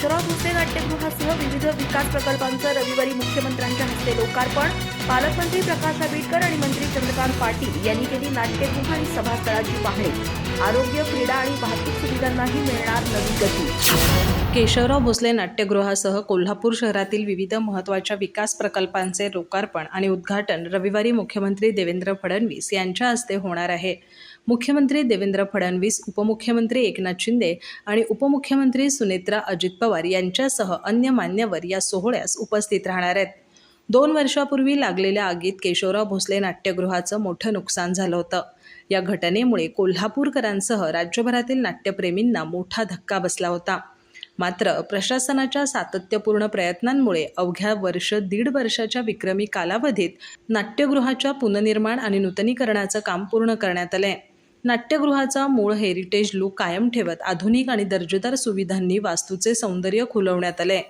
केशवराव भोसले नाट्यगृहासह विविध विकास प्रकल्पांचं रविवारी मुख्यमंत्र्यांच्या हस्ते लोकार्पण. पालकमंत्री प्रकाश आंबेडकर आणि मंत्री चंद्रकांत पाटील यांनी केली नाट्यगृह आणि सभास्थळाची पाहणी. आरोग्य, क्रीडा आणि वाहतूक सुविधांनाही मिळणार नवी गती. केशवराव भोसले नाट्यगृहासह कोल्हापूर शहरातील विविध महत्त्वाच्या विकास प्रकल्पांचे लोकार्पण आणि उद्घाटन रविवारी मुख्यमंत्री देवेंद्र फडणवीस यांच्या हस्ते होणार आहे. मुख्यमंत्री देवेंद्र फडणवीस, उपमुख्यमंत्री एकनाथ शिंदे आणि उपमुख्यमंत्री सुनेत्रा अजित पवार यांच्यासह अन्य मान्यवर या सोहळ्यास उपस्थित राहणार आहेत. 2 वर्षापूर्वी लागलेल्या आगीत केशवराव भोसले नाट्यगृहाचं मोठं नुकसान झालं होतं. या घटनेमुळे कोल्हापूरकरांसह राज्यभरातील नाट्यप्रेमींना मोठा धक्का बसला होता. मात्र प्रशासनाच्या सातत्यपूर्ण प्रयत्नांमुळे अवघ्या दीड वर्षाच्या विक्रमी कालावधीत नाट्यगृहाच्या पुनर्निर्माण आणि नूतनीकरणाचं काम पूर्ण करण्यात आलंय. नाट्यगृहाचा मूळ हेरिटेज लूक कायम ठेवत आधुनिक आणि दर्जेदार सुविधांनी वास्तूचे सौंदर्य खुलवण्यात आले.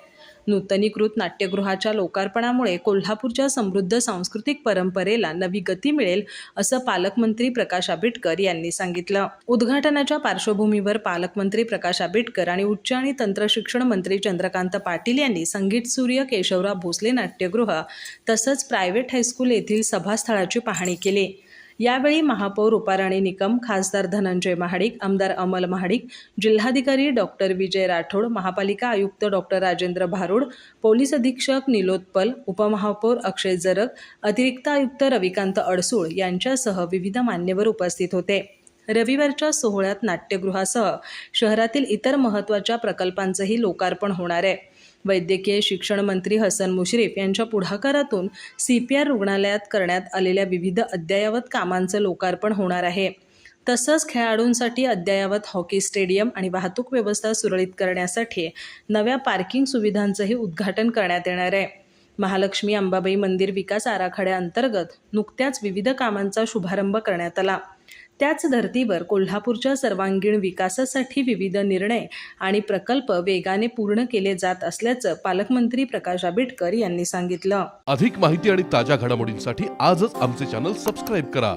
नूतनीकृत नाट्यगृहाच्या लोकार्पणामुळे कोल्हापूरच्या समृद्ध सांस्कृतिक परंपरेला नवी गती मिळेल, असं पालकमंत्री प्रकाश आंबेडकर यांनी सांगितलं. उद्घाटनाच्या पार्श्वभूमीवर पालकमंत्री प्रकाश आंबेडकर आणि उच्च आणि तंत्रशिक्षण मंत्री चंद्रकांत पाटील यांनी संगीत सूर्य केशवराव भोसले नाट्यगृह तसंच प्रायव्हेट हायस्कूल येथील सभास्थळाची पाहणी केली. यावेळी महापौर रुपाराणी निकम, खासदार धनंजय महाडिक, आमदार अमल महाडिक, जिल्हाधिकारी डॉक्टर विजय राठोड, महापालिका आयुक्त डॉक्टर राजेंद्र भारुड, पोलीस अधीक्षक निलोत्पल, उपमहापौर अक्षय जरग, अतिरिक्त आयुक्त रविकांत अडसूळ यांच्यासह विविध मान्यवर उपस्थित होते. रविवारच्या सोहळ्यात नाट्यगृहासह शहरातील इतर महत्त्वाच्या प्रकल्पांचंही लोकार्पण होणार आहे. वैद्यकीय शिक्षण मंत्री हसन मुश्रीफ यांच्या पुढाकारातून CPR रुग्णालयात करण्यात आलेल्या विविध अद्ययावत कामांचं लोकार्पण होणार आहे. तसंच खेळाडूंसाठी अद्ययावत हॉकी स्टेडियम आणि वाहतूक व्यवस्था सुरळीत करण्यासाठी नव्या पार्किंग सुविधांचंही उद्घाटन करण्यात येणार आहे. महालक्ष्मी अंबाबाई मंदिर विकास आराखड्याअंतर्गत नुकत्याच विविध कामांचा शुभारंभ करण्यात आला. त्याच धर्तीवर कोल्हापूरच्या सर्वांगीण विकासासाठी विविध निर्णय आणि प्रकल्प वेगाने पूर्ण केले जात असल्याचं पालकमंत्री प्रकाश आंबेडकर यांनी सांगितलं. अधिक माहिती आणि ताज्या घडामोडींसाठी आजच आमचे चॅनल सबस्क्राईब करा.